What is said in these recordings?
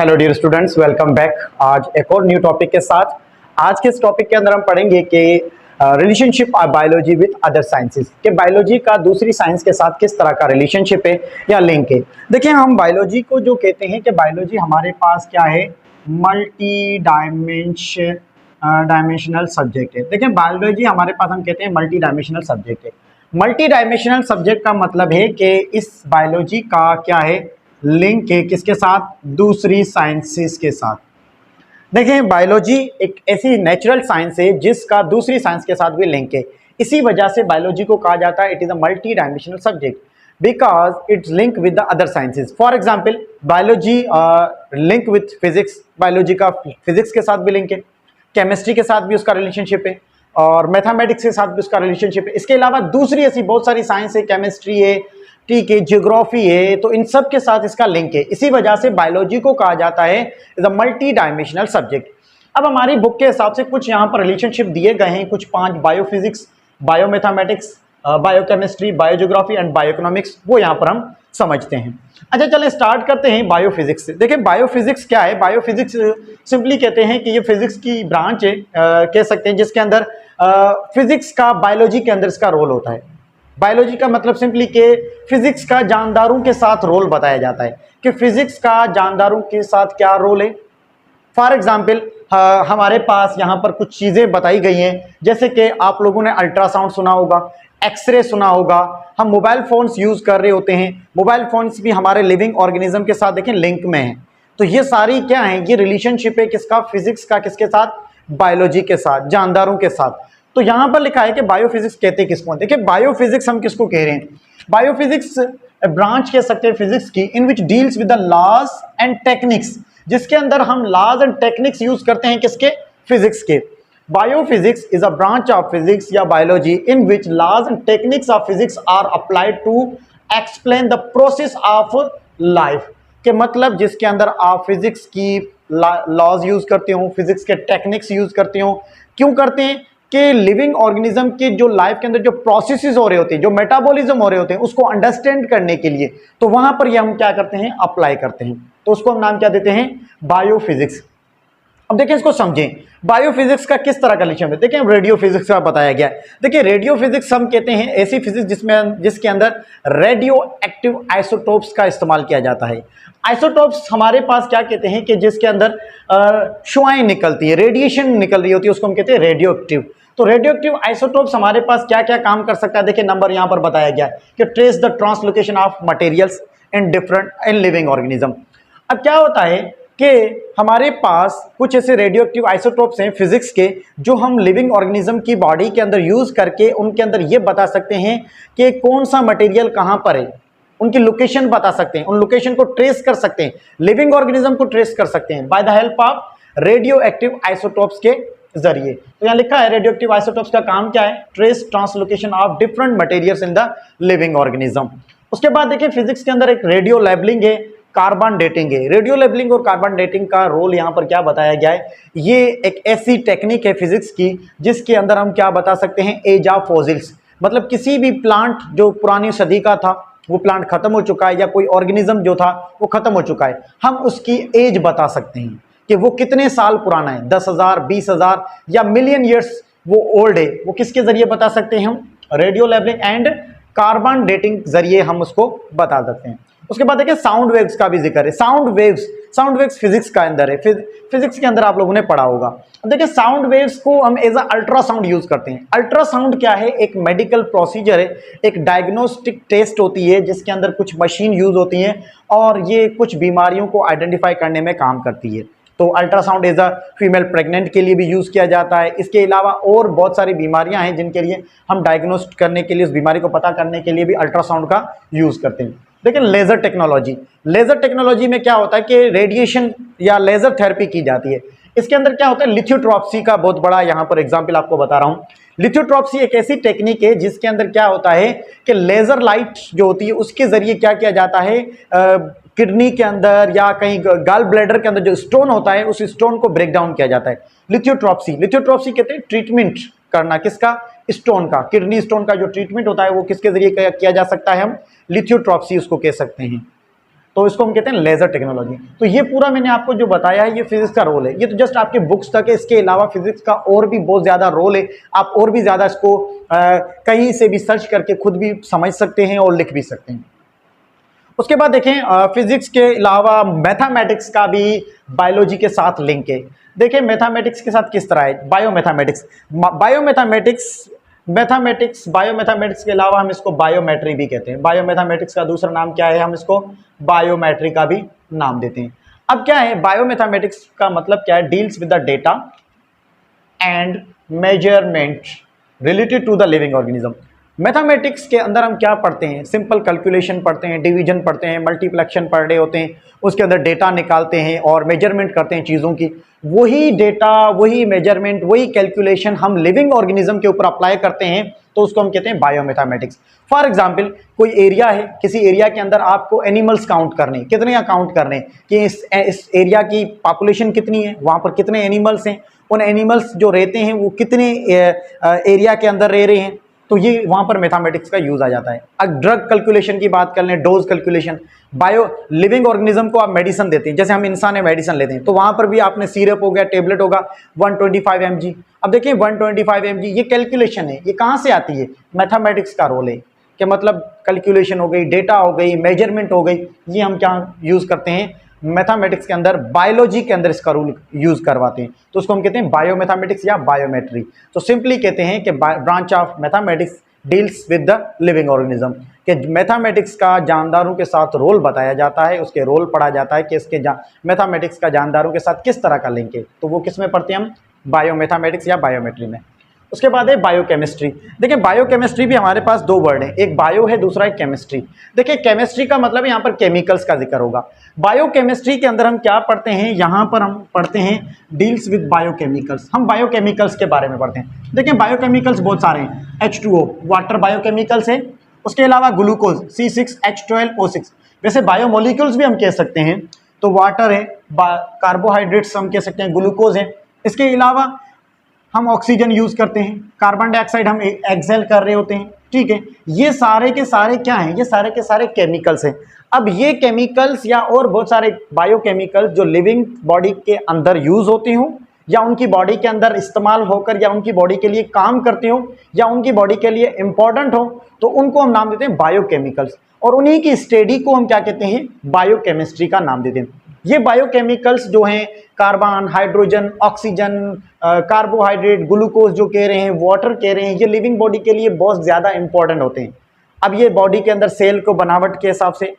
Hello dear students, welcome back. आज एक और न्यू टॉपिक के साथ। आज के इस टॉपिक के अंदर हम पढ़ेंगे कि relationship of biology with other sciences, कि बायोलॉजी का दूसरी साइंस के साथ किस तरह का रिलेशनशिप है या लिंक है। देखिए, हम बायोलॉजी को जो कहते हैं कि बायोलॉजी हमारे पास क्या है, मल्टी डायमेंशनल सब्जेक्ट है। देखिए, बायोलॉजी हमारे पास हम कहते हैं मल्टी डायमेंशनल सब्जेक्ट है। मल्टी डायमेंशनल सब्जेक्ट का मतलब है कि इस बायोलॉजी का क्या है, लिंक है किसके साथ, दूसरी साइंसेस के साथ। देखें, बायोलॉजी एक ऐसी नेचुरल साइंस है जिसका दूसरी साइंस के साथ भी लिंक है। इसी वजह से बायोलॉजी को कहा जाता है it is a multi dimensional subject because it's link with the other sciences. For example, biology link with physics, biology का फिजिक्स के साथ भी लिंक है, केमिस्ट्री के साथ भी उसका रिलेशनशिप है और मैथमेटिक्स के साथ भी उसका रिलेशनशिप है। इसके अलावा दूसरी ऐसी बहुत सारी साइंस है, केमिस्ट्री है, ठीक है, ज्योग्राफी है, तो इन सब के साथ इसका लिंक है। इसी वजह से बायोलॉजी को कहा जाता है is a multi dimensional subject. अब हमारी बुक के हिसाब से कुछ यहाँ पर रिलेशनशिप दिए गए हैं, कुछ 5: बायोफिजिक्स, बायोमैथमेटिक्स, बायोकेमिस्ट्री, बायोज्योग्राफी एंड बायोइकोनॉमिक्स। वो यहाँ पर हम समझते हैं। अच्छा, चलें स्टार्ट करते हैं बायोफिजिक्स से। देखिए, बायोफिजिक्स क्या है। बायोफिजिक्स सिंपली कहते हैं कि ये फिजिक्स की ब्रांच है, कह सकते हैं, जिसके अंदर फिजिक्स का बायोलॉजी के अंदर इसका रोल होता है। बायोलॉजी का मतलब सिंपली कि फिजिक्स का जानदारों के साथ रोल बताया जाता है कि फिजिक्स का जानदारों के साथ क्या रोल है। फॉर एग्जाम्पल, हमारे पास यहाँ पर कुछ चीजें बताई गई हैं, जैसे कि आप लोगों ने अल्ट्रासाउंड सुना होगा, एक्सरे सुना होगा, हम मोबाइल फोन्स यूज कर रहे होते हैं। मोबाइल फोन्स भी हमारे लिविंग ऑर्गेनिज्म के साथ देखें लिंक में है। तो ये सारी क्या है, ये रिलेशनशिप है किसका, फिजिक्स का किसके साथ, बायोलॉजी के साथ, जानदारों के साथ। तो यहां पर लिखा है कि बायोफिजिक्स कहते हैं किसको। देखिए, बायोफिजिक्स हम किसको कह रहे हैं, बायोफिजिक्स ब्रांच कह सकते हैं फिजिक्स की in which deals with the laws and techniques, जिसके अंदर हम लॉज एंड टेक्निक्स यूज करते हैं किसके, फिजिक्स के। Biophysics is a branch of physics या biology in which laws and techniques of physics are applied to explain the process of life, के मतलब जिसके अंदर आप फिजिक्स की लॉज यूज करते हो, फिजिक्स के टेक्निक्स यूज करते हो। क्यों करते हैं कि लिविंग ऑर्गेनिज्म के जो लाइफ के अंदर जो प्रोसेसेस हो रहे होते हैं, जो मेटाबॉलिज्म हो रहे होते हैं, उसको अंडरस्टैंड करने के लिए, तो वहां पर ये हम क्या करते हैं, अप्लाई करते हैं। तो उसको हम नाम क्या देते हैं, बायोफिजिक्स। अब देखिए, इसको समझें, बायोफिजिक्स का किस तरह का रिलेशन है। देखिए, रेडियो फिजिक्स का बताया गया है। देखिए, रेडियो फिजिक्स हम कहते हैं ऐसी फिजिक्स जिसके अंदर रेडियो एक्टिव आइसोटोप्स का इस्तेमाल किया जाता है। आइसोटोप्स हमारे पास क्या कहते हैं कि जिसके अंदर शुआएं निकलती है, रेडिएशन निकल रही होती है, उसको हम कहते हैं रेडियो एक्टिव। तो रेडियो एक्टिव आइसोटोप्स हमारे पास क्या क्या काम कर सकता है। देखिए, नंबर यहां पर बताया गया है कि trace the translocation of materials in living organism. अब क्या होता है कि हमारे पास कुछ ऐसे रेडियो एक्टिव आइसोटोप्स हैं फिजिक्स के, जो हम लिविंग ऑर्गेनिज्म की बॉडी के अंदर यूज करके उनके अंदर ये बता सकते हैं कि कौन सा मटेरियल कहां पर है, उनकी लोकेशन बता सकते हैं, उन लोकेशन को ट्रेस कर सकते हैं, लिविंग ऑर्गेनिज्म को ट्रेस कर सकते हैं by the help of radio active isotopes के जरिए। तो यहां लिखा है रेडियो एक्टिव आइसोटोप्स का काम क्या है, trace translocation of different materials in the living organism. उसके बाद देखिए, फिजिक्स के अंदर एक रेडियो लेबलिंग है, कार्बन डेटिंग है। रेडियो लेबलिंग और कार्बन डेटिंग का रोल यहां पर क्या बताया गया है, ये एक ऐसी टेक्निक है फिजिक्स की जिसके अंदर हम क्या बता सकते हैं, एज ऑफ फॉसिल्स, मतलब किसी भी प्लांट जो पुरानी सदी का था, वो प्लांट खत्म हो चुका है, या कोई ऑर्गेनिज्म जो था वो खत्म हो चुका है, हम उसकी एज बता सकते हैं कि वो कितने साल पुराना है, 10,000, 20,000 या मिलियन ईयर्स वो ओल्ड है। वो किसके जरिए बता सकते हैं, हम radio labelling and carbon dating जरिए हम उसको बता सकते हैं। उसके बाद देखिए, साउंड वेव्स का भी जिक्र है। साउंड वेव्स फिजिक्स का अंदर है, फिजिक्स के अंदर आप लोगों ने पढ़ा होगा। देखिए, साउंड वेव्स को हम एज अ अल्ट्रासाउंड यूज करते हैं। अल्ट्रासाउंड क्या है, एक मेडिकल प्रोसीजर है, एक डायग्नोस्टिक टेस्ट होती है जिसके अंदर कुछ मशीन यूज होती हैं और ये कुछ बीमारियों को आइडेंटिफाई करने में काम करती है। तो ultrasound as a female pregnant के लिए भी यूज किया जाता है। इसके अलावा और बहुत सारी बीमारियां हैं जिनके लिए हम डायग्नोस्ट करने के लिए, उस बीमारी को पता करने के लिए भी अल्ट्रासाउंड का यूज करते हैं। लेकिन लेजर टेक्नोलॉजी में क्या होता है कि रेडिएशन या लेजर थेरेपी की जाती है। इसके अंदर क्या होता है, लिथोट्रॉप्सी का बहुत बड़ा यहाँ पर एग्जाम्पल आपको बता रहा हूँ। लिथोट्रॉप्सी एक ऐसी टेक्निक है जिसके अंदर क्या होता है कि लेजर लाइट जो होती है उसके जरिए क्या किया जाता है, किडनी के अंदर या कहीं गॉल ब्लैडर के अंदर जो स्टोन होता है, उस स्टोन को ब्रेक डाउन किया जाता है। लिथोट्रॉप्सी कहते हैं ट्रीटमेंट करना किसका, स्टोन का, किडनी स्टोन का जो ट्रीटमेंट होता है वो किसके जरिए किया जा सकता है, हम लिथोट्रॉप्सी उसको कह सकते हैं। तो इसको हम कहते हैं लेजर टेक्नोलॉजी। तो ये पूरा मैंने आपको जो बताया है ये फिजिक्स का रोल है, ये तो जस्ट आपके बुक्स तक है, इसके अलावा फिजिक्स का और भी बहुत ज़्यादा रोल है। आप और भी ज़्यादा इसको कहीं से भी सर्च करके खुद भी समझ सकते हैं और लिख भी सकते हैं। उसके बाद देखें फिजिक्स के अलावा मैथमेटिक्स का भी बायोलॉजी के साथ लिंक है। देखिए मैथमेटिक्स के साथ किस तरह है, बायोमैथमेटिक्स, बायोमैथमेटिक्स के अलावा हम इसको बायोमेट्री भी कहते हैं। बायोमैथमेटिक्स का दूसरा नाम क्या है, हम इसको बायोमेट्री का भी नाम देते हैं। अब क्या है बायोमैथमेटिक्स का मतलब क्या है, deals with the data and measurement related to the living organism. Mathematics के अंदर हम क्या पढ़ते हैं, सिंपल कैलकुलेशन पढ़ते हैं, डिवीजन पढ़ते हैं, मल्टीप्लिकेशन पढ़ रहे होते हैं, उसके अंदर डेटा निकालते हैं और मेजरमेंट करते हैं चीज़ों की। वही डेटा, वही मेजरमेंट, वही कैलकुलेशन हम लिविंग ऑर्गेनिज्म के ऊपर अप्लाई करते हैं, तो उसको हम कहते हैं बायोमैथमेटिक्स। फॉर एग्जाम्पल कोई एरिया है, किसी एरिया के अंदर आपको एनिमल्स काउंट करने, कितने काउंट करने कि इस एरिया की पॉपुलेशन कितनी है, वहाँ पर कितने एनिमल्स हैं, उन एनिमल्स जो रहते हैं वो कितने एरिया के अंदर रह रहे हैं, तो ये वहाँ पर मैथमेटिक्स का यूज आ जाता है। अब ड्रग कैलकुलेशन की बात कर लें, dose calculation, bio living organism को आप मेडिसिन देते हैं, जैसे हम इंसान है मेडिसिन लेते हैं, तो वहाँ पर भी आपने सिरप हो गया, टेबलेट होगा 125 mg। अब देखिए 125 mg ये कैलकुलेशन है, ये कहाँ से आती है, मैथमेटिक्स का रोल है कि मतलब कैलकुलेशन हो गई, डेटा हो गई, मेजरमेंट हो गई, ये हम क्या यूज़ करते हैं मैथमेटिक्स के अंदर, बायोलॉजी के अंदर इसका रूल यूज करवाते हैं, तो उसको हम कहते हैं बायोमैथमेटिक्स या बायोमेट्री। तो सिंपली कहते हैं कि branch of mathematics deals with the living organism, कि मैथमेटिक्स का जानदारों के साथ रोल बताया जाता है, उसके रोल पढ़ा जाता है कि इसके मैथमेटिक्स का जानदारों के साथ किस तरह का लिंक है, तो वो किस में पढ़ते हैं हम, बायोमैथमेटिक्स या बायोमेट्री में। उसके बाद है बायोकेमिस्ट्री। देखिए बायोकेमिस्ट्री भी हमारे पास दो वर्ड है, एक बायो है, दूसरा है केमिस्ट्री। देखिए केमिस्ट्री का मतलब यहाँ पर केमिकल्स का जिक्र होगा। बायोकेमिस्ट्री के अंदर हम क्या पढ़ते हैं, यहाँ पर हम पढ़ते हैं डील्स विद बायोकेमिकल्स, हम बायोकेमिकल्स के बारे में पढ़ते हैं। देखिए बायोकेमिकल्स बहुत सारे हैं, H2O वाटर बायोकेमिकल्स है, उसके अलावा ग्लूकोज C6H12O6, वैसे बायोमोलिक्यूल्स भी हम कह सकते हैं, तो वाटर है, कार्बोहाइड्रेट्स हम कह सकते हैं, ग्लूकोज है, इसके अलावा हम ऑक्सीजन यूज करते हैं, कार्बन डाइऑक्साइड हम एक्सेल कर रहे होते हैं, ठीक है। ये सारे के सारे क्या हैं, ये सारे के सारे केमिकल्स हैं। अब ये केमिकल्स या और बहुत सारे बायोकेमिकल्स जो लिविंग बॉडी के अंदर यूज होते हो या उनकी बॉडी के अंदर इस्तेमाल होकर या उनकी बॉडी के लिए काम करते हो या उनकी बॉडी के लिए इंपॉर्टेंट हो, तो उनको हम नाम देते हैं बायोकेमिकल्स, और उन्हीं की स्टडी को हम क्या कहते हैं, बायोकेमिस्ट्री का नाम देते हैं। ये बायोकेमिकल्स जो हैं carbon, hydrogen, oxygen, carbohydrate, glucose जो कह रहे हैं, वाटर कह रहे हैं, ये लिविंग बॉडी के लिए बहुत ज़्यादा इंपॉर्टेंट होते हैं। अब ये बॉडी के अंदर सेल को बनावट के हिसाब से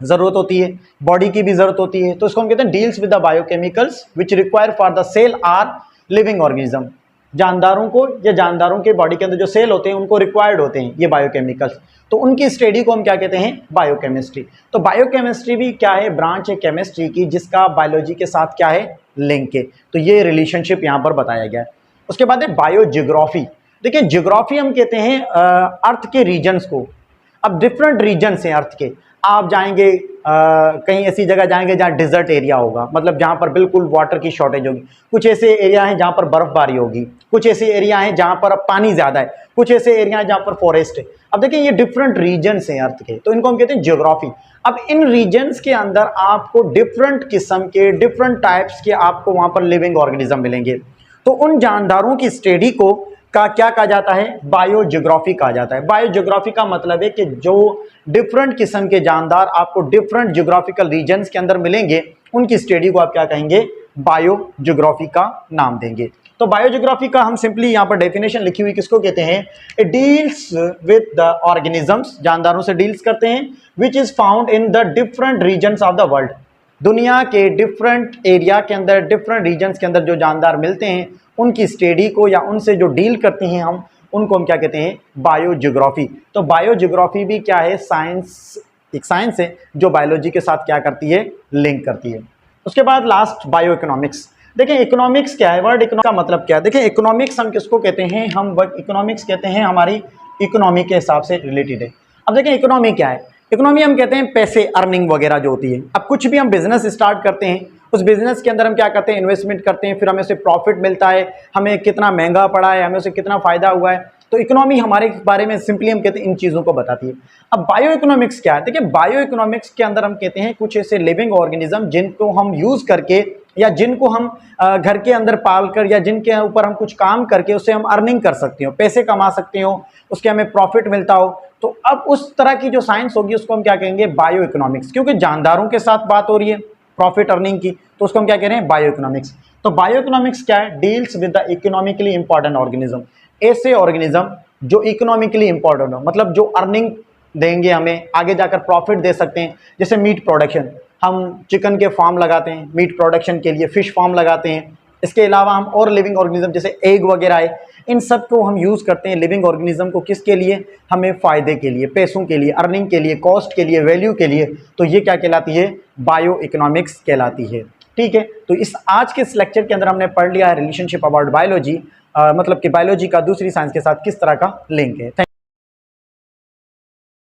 ज़रूरत होती है, बॉडी की भी ज़रूरत होती है, तो इसको हम कहते हैं deals with the biochemicals which require for the cell or living organism. जानदारों को या जानदारों के बॉडी के अंदर जो सेल होते हैं उनको रिक्वायर्ड होते हैं ये बायोकेमिकल्स, तो उनकी स्टडी को हम क्या कहते हैं, बायोकेमिस्ट्री। तो बायोकेमिस्ट्री भी क्या है, ब्रांच है केमिस्ट्री की जिसका बायोलॉजी के साथ क्या है, लिंक है। तो ये रिलेशनशिप यहाँ पर बताया गया है। उसके बाद है बायोजियोग्राफी। देखिए जियोग्राफी हम कहते हैं अर्थ के रीजन्स को। अब डिफरेंट रीजन्स हैं अर्थ के, आप जाएंगे कहीं ऐसी जगह जाएंगे जहाँ डिजर्ट एरिया होगा, मतलब जहाँ पर बिल्कुल वाटर की शॉर्टेज होगी, कुछ ऐसे एरिया हैं जहाँ पर बर्फबारी होगी, कुछ ऐसे एरिया हैं जहाँ पर पानी ज़्यादा है, कुछ ऐसे एरिया हैं जहाँ पर फॉरेस्ट है। अब देखिए ये डिफरेंट रीजन्स हैं अर्थ के, तो इनको हम कहते हैं जियोग्राफी। अब इन रीजन्स के अंदर आपको डिफरेंट किस्म के, डिफरेंट टाइप्स के आपको वहाँ पर लिविंग ऑर्गेनिज्म मिलेंगे, तो उन जानदारों की स्टडी को का क्या कहा जाता है, बायोजियोग्राफी कहा जाता है। बायोजियोग्राफी का मतलब है कि जो डिफरेंट किस्म के जानदार आपको डिफरेंट जियोग्राफिकल रीजन्स के अंदर मिलेंगे, उनकी स्टडी को आप क्या कहेंगे, बायोजियोग्राफी का नाम देंगे। तो बायोजियोग्राफी का हम सिंपली यहाँ पर डेफिनेशन लिखी हुई किसको कहते हैं, it deals with the organisms, जानदारों से डील्स करते हैं, which is found in the different regions of the world. दुनिया के डिफरेंट एरिया के अंदर, डिफरेंट रीजन्स के अंदर जो जानदार मिलते हैं, उनकी स्टडी को या उनसे जो डील करते हैं हम, उनको हम क्या कहते हैं, बायोजियोग्राफी। तो बायोजियोग्राफी भी क्या है, साइंस, एक साइंस है जो बायोलॉजी के साथ क्या करती है, लिंक करती है। उसके बाद लास्ट बायो इकोनॉमिक्स। देखिए इकोनॉमिक्स क्या है, वर्ड इकोनॉमिक्स का मतलब क्या है। देखिए इकोनॉमिक्स हम किसको कहते हैं, हम वर्ड इकोनॉमिक्स कहते हैं हमारी इकोनॉमी के हिसाब से रिलेटेड है। अब देखिए इकोनॉमी क्या है, इकोनॉमी हम कहते हैं पैसे, अर्निंग वगैरह जो होती है। अब कुछ भी हम बिजनेस स्टार्ट करते हैं, उस बिजनेस के अंदर हम क्या करते हैं, इन्वेस्टमेंट करते हैं, फिर हमें उससे प्रॉफिट मिलता है, हमें कितना महंगा पड़ा है, हमें उससे कितना फ़ायदा हुआ है, तो इकोनॉमी हमारे बारे में सिंपली हम कहते हैं इन चीज़ों को बताती है। अब बायो इकोनॉमिक्स क्या है? देखिए बायो इकोनॉमिक्स के अंदर हम कहते हैं कुछ ऐसे लिविंग ऑर्गेनिज्म जिनको हम यूज़ करके या जिनको हम घर के अंदर पाल कर या जिनके ऊपर हम कुछ काम करके उससे हम अर्निंग कर सकते हो, पैसे कमा सकते हो, उसके हमें प्रॉफिट मिलता हो। तो अब उस तरह की जो साइंस होगी उसको हम क्या कहेंगे? Bio economics. क्योंकि जानदारों के साथ बात हो रही है प्रॉफिट अर्निंग की, तो उसको हम क्या कह रहे हैं? Bio economics. तो बायो इकोनॉमिक्स क्या है? Deals with the economically important organism, ऐसे ऑर्गेनिज्म जो इकोनॉमिकली इंपॉर्टेंट हो, मतलब जो अर्निंग देंगे, हमें आगे जाकर प्रॉफिट दे सकते हैं। जैसे मीट प्रोडक्शन, हम चिकन के फार्म लगाते हैं मीट प्रोडक्शन के लिए, फिश फार्म लगाते हैं। इसके अलावा हम और लिविंग ऑर्गेनिज्म जैसे एग वगैरह है, इन सब को हम यूज़ करते हैं लिविंग ऑर्गेनिज्म को, किसके लिए? हमें फ़ायदे के लिए, पैसों के लिए, अर्निंग के लिए, कॉस्ट के लिए, वैल्यू के लिए। तो ये क्या कहलाती है? बायो इकोनॉमिक्स कहलाती है। ठीक है, तो इस आज के इस लेक्चर के अंदर हमने पढ़ लिया है रिलेशनशिप अबाउट बायोलॉजी, मतलब कि बायोलॉजी का दूसरी साइंस के साथ किस तरह का लिंक है।